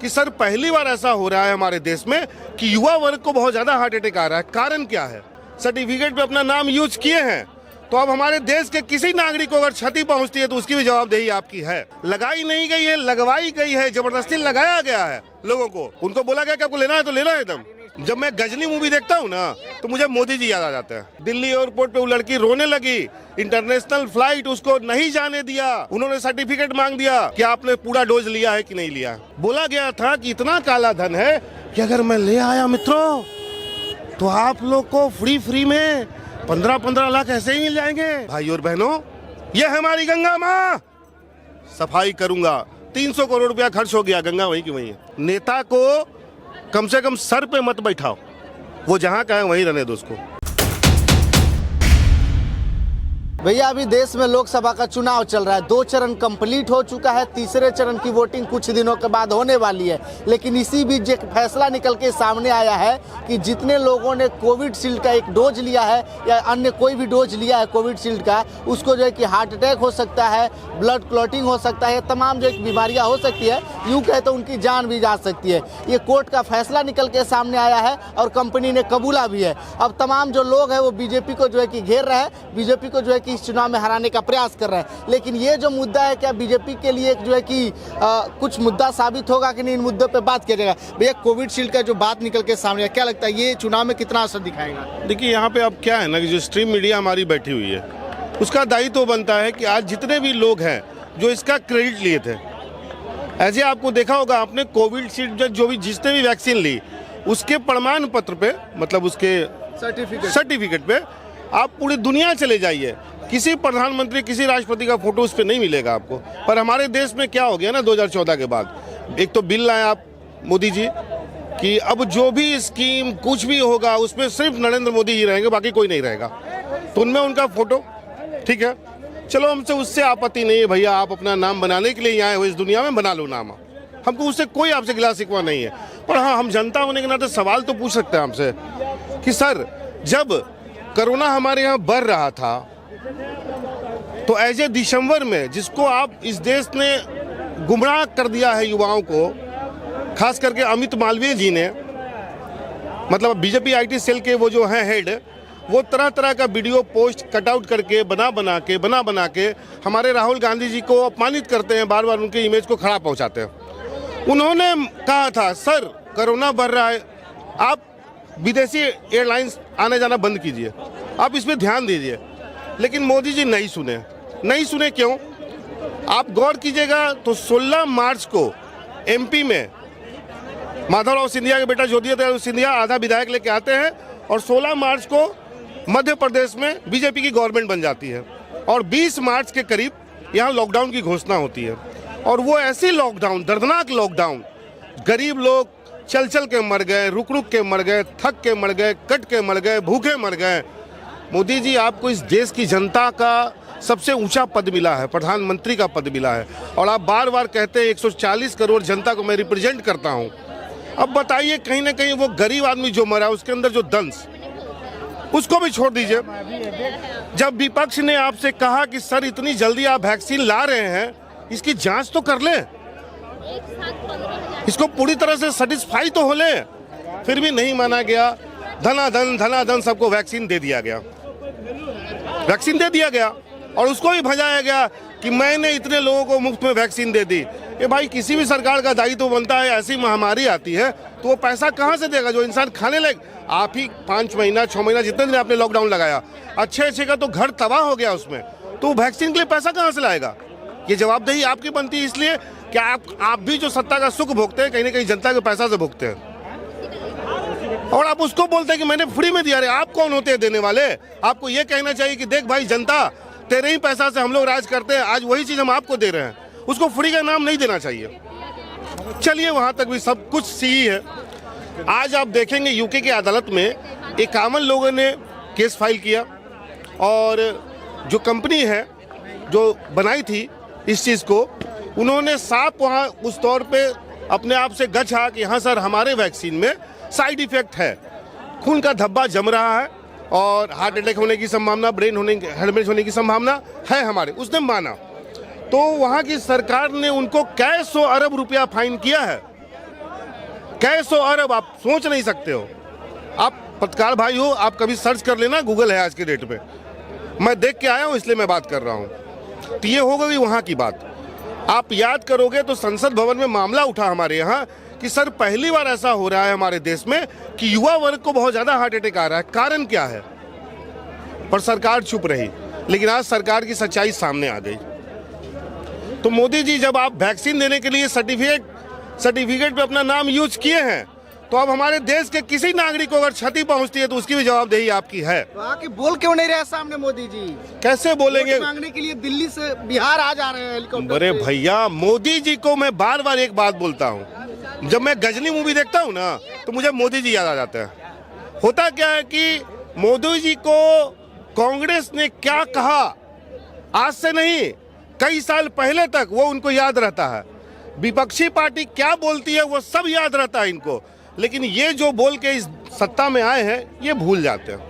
कि सर पहली बार ऐसा हो रहा है हमारे देश में कि युवा वर्ग को बहुत ज्यादा हार्ट अटैक आ रहा है। कारण क्या है? सर्टिफिकेट पे अपना नाम यूज किए हैं, तो अब हमारे देश के किसी नागरिक को अगर क्षति पहुंचती है तो उसकी भी जवाबदेही आपकी है। लगाई नहीं गई है, लगवाई गई है, जबरदस्ती लगाया गया है लोगों को। उनको बोला गया कि आपको लेना है तो लेना है एकदम। जब मैं गजनी मूवी देखता हूँ ना तो मुझे मोदी जी याद आ जाते हैं। दिल्ली एयरपोर्ट पे वो लड़की रोने लगी, इंटरनेशनल फ्लाइट उसको नहीं जाने दिया, उन्होंने सर्टिफिकेट मांग दिया कि आपने पूरा डोज लिया है कि नहीं लिया। बोला गया था कि इतना काला धन है कि अगर मैं ले आया मित्रों तो आप लोग को फ्री में 15-15 लाख ऐसे ही मिल जाएंगे। भाई और बहनों, ये हमारी गंगा माँ, सफाई करूंगा। 300 करोड़ रुपया खर्च हो गया, गंगा वहीं की वहीं है। नेता को कम से कम सर पे मत बैठाओ, वो जहां का है वहीं रहने दो उसको। भैया अभी देश में लोकसभा का चुनाव चल रहा है, 2 चरण कंप्लीट हो चुका है, तीसरे चरण की वोटिंग कुछ दिनों के बाद होने वाली है। लेकिन इसी बीच एक फैसला निकल के सामने आया है कि जितने लोगों ने कोविशील्ड का एक डोज लिया है या अन्य कोई भी डोज लिया है कोविशील्ड का, उसको जो है कि हार्ट अटैक हो सकता है, ब्लड क्लॉटिंग हो सकता है, तमाम जो एक बीमारियाँ हो सकती है, यूँ कहे तो उनकी जान भी जा सकती है। ये कोर्ट का फैसला निकल के सामने आया है और कंपनी ने कबूला भी है। अब तमाम जो लोग हैं वो बीजेपी को जो है कि घेर रहे हैं, बीजेपी को जो है इस चुनाव में हराने का प्रयास कर रहे हैं। लेकिन ये जो मुद्दा है, क्या बीजेपी के लिए जो है कि कुछ मुद्दा साबित होगा कि नहीं, इन मुद्दों पे बात किया जाएगा। भैया कोविशील्ड का जो बात निकल के सामने, क्या लगता है ये चुनाव में कितना असर दिखाएगा? देखिए यहाँ पे अब क्या है ना कि जो स्ट्रीम मीडिया हमारी बैठी हुई है उसका दायित्व तो बनता है कि आज जितने भी लोग हैं जो इसका क्रेडिट लिए थे, ऐसे आपको देखा होगा आपने कोविशील्ड जो भी जिसने भी वैक्सीन ली उसके प्रमाण पत्र पे, मतलब उसके सर्टिफिकेट पे आप पूरी दुनिया चले जाइए, किसी प्रधानमंत्री किसी राष्ट्रपति का फोटो उस पर नहीं मिलेगा आपको। पर हमारे देश में क्या हो गया ना 2014 के बाद, एक तो बिल लाए आप मोदी जी कि अब जो भी स्कीम कुछ भी होगा उसमें सिर्फ नरेंद्र मोदी ही रहेंगे, बाकी कोई नहीं रहेगा। तो उनमें उनका फोटो, ठीक है, चलो हमसे उससे आपत्ति नहीं है भैया, आप अपना नाम बनाने के लिए आए हो इस दुनिया में, बना लो नाम, हमको उससे कोई आपसे गिला शिकवा नहीं है। पर हाँ, हम जनता होने के नाते सवाल तो पूछ सकते हैं हमसे कि सर जब कोरोना हमारे यहाँ बढ़ रहा था तो ऐसे दिसंबर में जिसको आप इस देश ने गुमराह कर दिया है युवाओं को, खास करके अमित मालवीय जी ने, मतलब बीजेपी आईटी सेल के वो जो हैं हेड, वो तरह तरह का वीडियो पोस्ट कटआउट करके बना के हमारे राहुल गांधी जी को अपमानित करते हैं, बार बार उनके इमेज को खराब पहुंचाते हैं। उन्होंने कहा था सर कोरोना बढ़ रहा है, आप विदेशी एयरलाइंस आने जाना बंद कीजिए, आप इस पर ध्यान दीजिए। लेकिन मोदी जी नहीं सुने। क्यों? आप गौर कीजिएगा तो 16 मार्च को एमपी में माधवराव सिंधिया के बेटा ज्योतिरादित्य सिंधिया आधा विधायक लेके आते हैं और 16 मार्च को मध्य प्रदेश में बीजेपी की गवर्नमेंट बन जाती है और 20 मार्च के करीब यहाँ लॉकडाउन की घोषणा होती है। और वो ऐसी लॉकडाउन, दर्दनाक लॉकडाउन, गरीब लोग चल के मर गए, रुक के मर गए, थक के मर गए, कट के मर गए, भूखे मर गए। मोदी जी, आपको इस देश की जनता का सबसे ऊंचा पद मिला है, प्रधानमंत्री का पद मिला है, और आप बार बार कहते हैं 140 करोड़ जनता को मैं रिप्रेजेंट करता हूं। अब बताइए, कहीं ना कहीं वो गरीब आदमी जो मरा उसके अंदर जो दंश, उसको भी छोड़ दीजिए। जब विपक्ष ने आपसे कहा कि सर इतनी जल्दी आप वैक्सीन ला रहे हैं, इसकी जांच तो कर ले, इसको पूरी तरह से सेटिस्फाई तो हो ले, फिर भी नहीं माना गया। धनाधन सबको वैक्सीन दे दिया गया और उसको भी भजाया गया कि मैंने इतने लोगों को मुफ्त में वैक्सीन दे दी। ये भाई, किसी भी सरकार का दायित्व बनता है, ऐसी महामारी आती है तो वो पैसा कहाँ से देगा जो इंसान खाने लगे। आप ही 5 महीना 6 महीना जितने दिन आपने लॉकडाउन लगाया, अच्छे का तो घर तबाह हो गया उसमें, तो वैक्सीन के लिए पैसा कहाँ से लाएगा? ये जवाबदेही आपकी बनती है, इसलिए कि आप भी जो सत्ता का सुख भोगते हैं कहीं ना कहीं जनता के पैसा से भोगते हैं, और आप उसको बोलते हैं कि मैंने फ्री में दिया। रहे आप कौन होते हैं देने वाले? आपको ये कहना चाहिए कि देख भाई जनता, तेरे ही पैसा से हम लोग राज करते हैं, आज वही चीज हम आपको दे रहे हैं, उसको फ्री का नाम नहीं देना चाहिए। चलिए वहां तक भी सब कुछ सही है। आज आप देखेंगे यूके की अदालत में 51 लोगों ने केस फाइल किया और जो कंपनी है जो बनाई थी इस चीज को, उन्होंने साफ वहां उस तौर पे अपने आप से गच्छा कि हाँ सर, हमारे वैक्सीन में साइड इफेक्ट है, खून का धब्बा जम रहा है और हार्ट अटैक होने की संभावना, ब्रेन हेमरेज होने की संभावना है हमारे, उसने माना। तो वहाँ की सरकार ने उनको कई 100 अरब रुपया फाइन किया है कैसो अरब आप सोच नहीं सकते हो। आप पत्रकार भाई हो, आप कभी सर्च कर लेना, गूगल है आज के डेट पे। मैं देख के आया हूँ इसलिए मैं बात कर रहा हूँ। तो ये हो गई वहाँ की बात। आप याद करोगे तो संसद भवन में मामला उठा हमारे यहाँ कि सर पहली बार ऐसा हो रहा है हमारे देश में कि युवा वर्ग को बहुत ज़्यादा हार्ट अटैक आ रहा है, कारण क्या है? पर सरकार चुप रही। लेकिन आज सरकार की सच्चाई सामने आ गई। तो मोदी जी जब आप वैक्सीन देने के लिए सर्टिफिकेट पे अपना नाम यूज किए हैं, तो अब हमारे देश के किसी नागरिक को अगर क्षति पहुंचती है तो उसकी भी जवाबदेही आपकी है। तो आके बोल क्यों नहीं रहे सामने मोदी जी? कैसे बोलेंगे? वोट मांगने के लिए दिल्ली से बिहार आ जा रहे हैं हेलीकॉप्टर अरे से। भैया, मोदी जी को मैं बार बार एक बात बोलता हूँ, जब मैं गजनी मूवी देखता हूँ ना तो मुझे मोदी जी याद आ जाता है। होता क्या है कि मोदी जी को कांग्रेस ने क्या कहा, आज से नहीं कई साल पहले तक वो उनको याद रहता है। विपक्षी पार्टी क्या बोलती है वो सब याद रहता है इनको, लेकिन ये जो बोल के इस सत्ता में आए हैं ये भूल जाते हैं।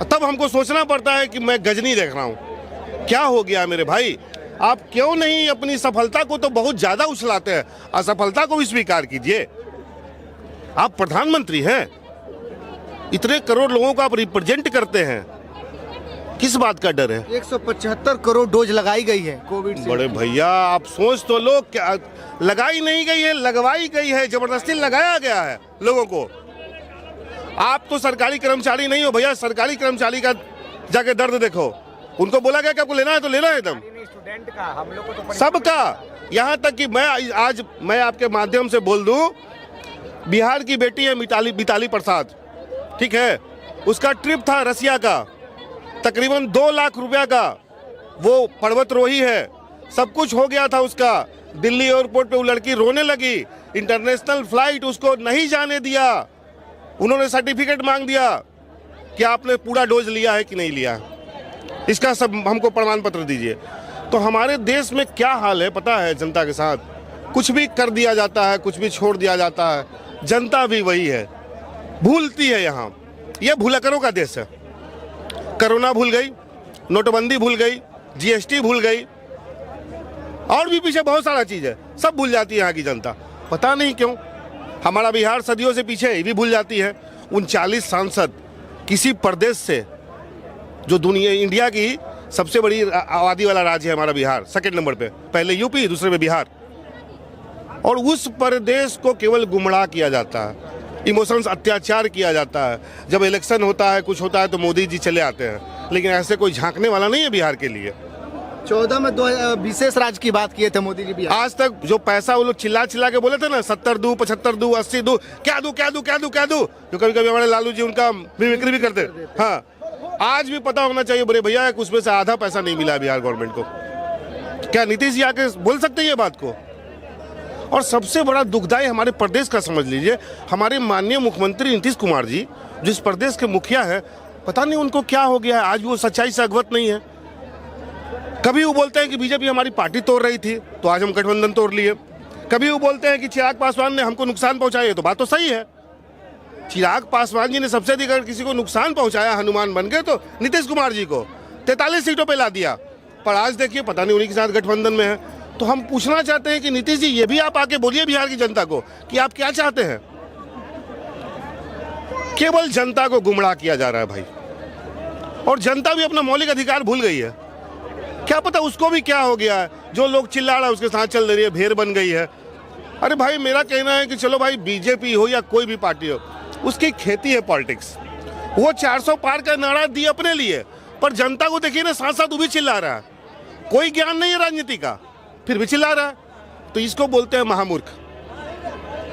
तब हमको सोचना पड़ता है कि मैं गजनी देख रहा हूँ। क्या हो गया मेरे भाई? आप क्यों नहीं अपनी सफलता को तो बहुत ज्यादा उछलाते हैं, असफलता को भी स्वीकार कीजिए। आप प्रधानमंत्री हैं, इतने करोड़ लोगों को आप रिप्रेजेंट करते हैं, किस बात का डर है? 175 करोड़ डोज लगाई गई है कोविड से। बड़े भैया आप सोच तो लो, क्या लगाई नहीं गई है, लगवाई गई है, जबरदस्ती लगाया गया है लोगों को। आप तो सरकारी कर्मचारी नहीं हो भैया, सरकारी कर्मचारी का जाके दर्द देखो। उनको बोला गया कि आपको लेना है तो लेना है एकदम, स्टूडेंट का, हम लोग को तो सबका। यहाँ तक कि मैं आपके माध्यम से बोल दूं, बिहार की बेटी है मिताली प्रसाद, ठीक है, उसका ट्रिप था रसिया का, तकरीबन 2 लाख रुपया का। वो पर्वतरोही है, सब कुछ हो गया था उसका। दिल्ली एयरपोर्ट पे वो लड़की रोने लगी, इंटरनेशनल फ्लाइट उसको नहीं जाने दिया। उन्होंने सर्टिफिकेट मांग दिया कि आपने पूरा डोज लिया है कि नहीं लिया, इसका सब हमको प्रमाण पत्र दीजिए। तो हमारे देश में क्या हाल है पता है? जनता के साथ कुछ भी कर दिया जाता है, कुछ भी छोड़ दिया जाता है, जनता भी वही है, भूलती है। यहाँ यह भूलकरों का देश है। कोरोना भूल गई, नोटबंदी भूल गई, जीएसटी भूल गई, और भी पीछे बहुत सारा चीज है, सब भूल जाती है यहाँ की जनता। पता नहीं क्यों। हमारा बिहार सदियों से पीछे ये भी भूल जाती है। 39 सांसद किसी प्रदेश से, जो इंडिया की सबसे बड़ी आबादी वाला राज्य है हमारा बिहार, सेकंड नंबर पे, पहले यूपी, दूसरे पे बिहार, और उस प्रदेश को केवल गुमराह किया जाता है, इमोशंस अत्याचार किया जाता है। जब इलेक्शन होता है, कुछ होता है तो मोदी जी चले आते हैं, लेकिन ऐसे कोई झांकने वाला नहीं है बिहार के लिए। 14 में 2 विशेष राज्य की बात किए थे मोदी जी भी। आज तक जो पैसा वो लोग चिल्ला चिल्ला के बोले थे ना, 70 दूं, 75 दूं, 80 दूं, क्या दूं, जो कभी कभी हमारे लालू जी उनका बिक्री भी करते। हाँ, आज भी पता होना चाहिए बड़े भैया, उसमें से आधा पैसा नहीं मिला बिहार गवर्नमेंट को। क्या नीतीश जी आके बोल सकते हैं ये बात को? और सबसे बड़ा दुखदाई हमारे प्रदेश का समझ लीजिए, हमारे माननीय मुख्यमंत्री नीतीश कुमार जी जिस प्रदेश के मुखिया है, पता नहीं उनको क्या हो गया है, आज भी वो सच्चाई से अवगत नहीं है। कभी वो बोलते हैं कि बीजेपी हमारी पार्टी तोड़ रही थी तो आज हम गठबंधन तोड़ लिए। कभी वो बोलते हैं कि चिराग पासवान ने हमको नुकसान पहुंचाया, तो बात तो सही है, चिराग पासवान जी ने सबसे अधिक अगर किसी को नुकसान पहुंचाया हनुमान बन गए तो नीतीश कुमार जी को 43 सीटों पे ला दिया। पर आज देखिए पता नहीं उन्हीं के साथ गठबंधन में है। तो हम पूछना चाहते हैं कि नीतीश जी ये भी आप आके बोलिए बिहार की जनता को कि आप क्या चाहते हैं। केवल जनता को गुमराह किया जा रहा है भाई, और जनता भी अपना मौलिक अधिकार भूल गई है। क्या पता उसको भी क्या हो गया है, जो लोग चिल्ला रहा है उसके साथ चल रही है, भेड़ बन गई है। अरे भाई मेरा कहना है कि चलो भाई बीजेपी हो या कोई भी पार्टी हो, उसकी खेती है पॉलिटिक्स। वो 400 पार का नारा दिए अपने लिए, पर जनता को देखिए ना, साथ साथ वो भी चिल्ला रहा है। कोई ज्ञान नहीं है राजनीति का, फिर भी चिल्ला रहा है, तो इसको बोलते हैं महामूर्ख।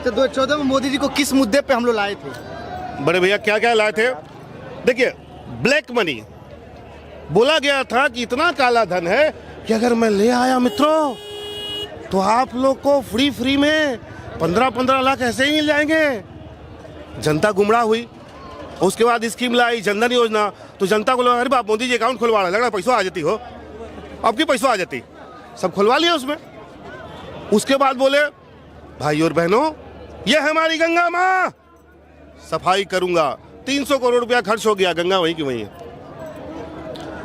तो 2014 में मोदी जी को किस मुद्दे पे हम लोग लाए थे? बड़े भैया क्या क्या लाए थे? देखिए, ब्लैक मनी बोला गया था कि इतना काला धन है कि अगर मैं ले आया मित्रों तो आप लोग को फ्री में 15-15 लाख ऐसे ही मिल जाएंगे। जनता गुमराह हुई। उसके बाद स्कीम लाई जनधन योजना, तो जनता को लगा अरे बाप मोदी जी अकाउंट खुलवा रहा, लग रहा पैसा आ जाती हो, अब की पैसा आ जाती, सब खुलवा लिया उसमें। उसके बाद बोले भाई और बहनों ये हमारी गंगा माँ, सफाई करूंगा, 300 करोड़ रुपया खर्च हो गया, गंगा वहीं की वहीं है।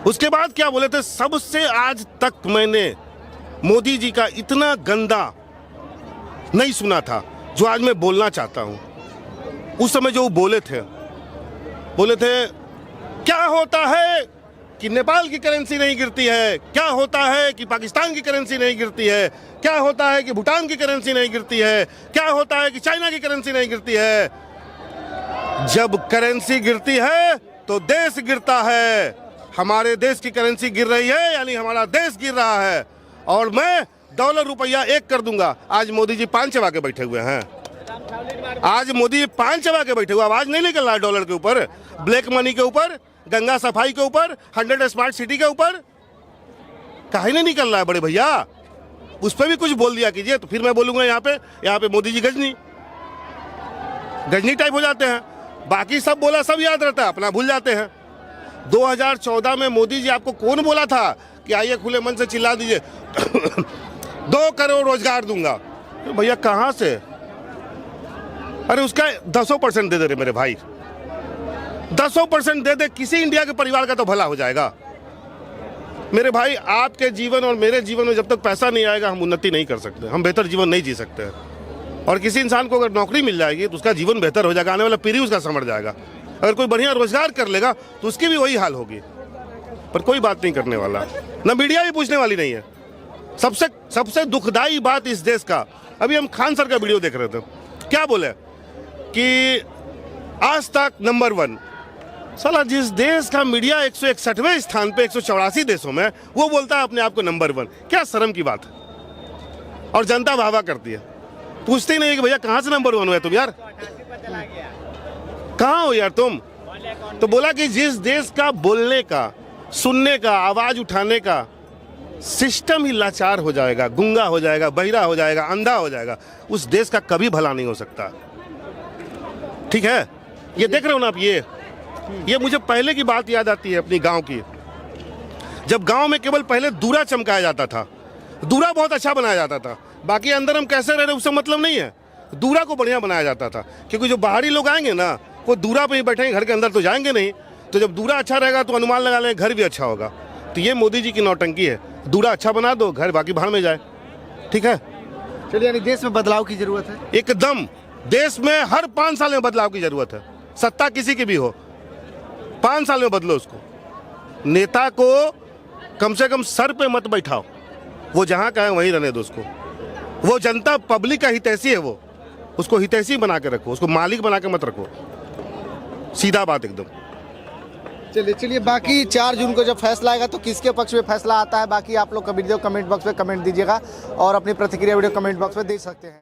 उसके बाद क्या बोले थे, सबसे आज तक मैंने मोदी जी का इतना गंदा नहीं सुना था। जो आज मैं बोलना चाहता हूँ। उस समय जो वो बोले थे क्या होता है कि नेपाल की करेंसी नहीं गिरती है, क्या होता है कि पाकिस्तान की करेंसी नहीं गिरती है, क्या होता है कि भूटान की करेंसी नहीं गिरती है, क्या होता है कि चाइना की करेंसी नहीं गिरती है। जब करेंसी गिरती है तो देश गिरता है। हमारे देश की करेंसी गिर रही है, यानी हमारा देश गिर रहा है, और मैं डॉलर रुपया एक कर दूंगा। आज मोदी जी 5 चबा के बैठे हुए हैं। आज मोदी जी 5 चबा के बैठे हुए, आवाज नहीं निकल रहा है डॉलर के ऊपर, ब्लैक मनी के ऊपर, गंगा सफाई के ऊपर, 100 स्मार्ट सिटी के ऊपर काहे नहीं निकल रहा है बड़े भैया। उस पर भी कुछ बोल दिया कीजिए, तो फिर मैं बोलूंगा यहाँ पे मोदी जी गजनी टाइप हो जाते हैं। बाकी सब बोला सब याद रहता है, अपना भूल जाते हैं। 2014 में मोदी जी आपको कौन बोला था कि आइए खुले मन से चिल्ला दीजिए 2 करोड़ रोजगार दूंगा। तो भैया कहां से? अरे उसका 10% दे दे रे मेरे भाई, 10% दे दे, किसी इंडिया के परिवार का तो भला हो जाएगा। मेरे भाई, आपके जीवन और मेरे जीवन में जब तक पैसा नहीं आएगा हम उन्नति नहीं कर सकते, हम बेहतर जीवन नहीं जी सकते हैं। और किसी इंसान को अगर नौकरी मिल जाएगी तो उसका जीवन बेहतर हो जाएगा, आने वाला पीढ़ी उसका संवर जाएगा। अगर कोई बढ़िया रोजगार कर लेगा तो उसकी भी वही हाल होगी। पर कोई बात नहीं करने वाला, ना मीडिया भी पूछने वाली नहीं है। सबसे दुखदाई बात इस देश का, अभी हम खान सर का वीडियो देख रहे थे, क्या बोले कि आज तक नंबर 1। साला जिस देश का मीडिया 161वें स्थान पे 184 देशों में, वो बोलता है अपने आप को नंबर 1। क्या शर्म की बात है। और जनता वाह करती है, पूछती नहीं है कि भैया कहां से नंबर 1 हुए तुम यार, कहां हो यार तुम। तो बोला कि जिस देश का बोलने का, सुनने का, आवाज उठाने का सिस्टम ही लाचार हो जाएगा, गूंगा हो जाएगा, बहिरा हो जाएगा, अंधा हो जाएगा, उस देश का कभी भला नहीं हो सकता। ठीक है, ये देख रहे हो ना आप, ये मुझे पहले की बात याद आती है अपनी गांव की। जब गांव में केवल पहले दूरा चमकाया जाता था, दूरा बहुत अच्छा बनाया जाता था, बाकी अंदर हम कैसे रह रहे उससे मतलब नहीं है, दूरा को बढ़िया बनाया जाता था। क्योंकि जो बाहरी लोग आएंगे ना, वो दूरा पे ही बैठेंगे, घर के अंदर तो जाएंगे नहीं। तो जब दूरा अच्छा रहेगा तो अनुमान लगा लें घर भी अच्छा होगा। तो ये मोदी जी की नौटंकी है, दूरा अच्छा बना दो, घर बाकी भाड़ में जाए। ठीक है, चलिए, यानी देश में बदलाव की जरूरत है। एकदम, देश में हर 5 साल में बदलाव की जरूरत है। सत्ता किसी की भी हो, 5 साल में बदलो उसको। नेता को कम से कम सर पे मत बैठाओ, वो जहां का है वहीं रहने दो उसको। वो जनता पब्लिक का हितैषी है, वो उसको हितैषी बना के रखो, उसको मालिक बना के मत रखो। सीधा बात एकदम। चलिए, बाकी 4 जून को जब फैसला आएगा तो किसके पक्ष में फैसला आता है, बाकी आप लोग का वीडियो कमेंट बॉक्स में कमेंट दीजिएगा और अपनी प्रतिक्रिया वीडियो कमेंट बॉक्स में दे सकते हैं।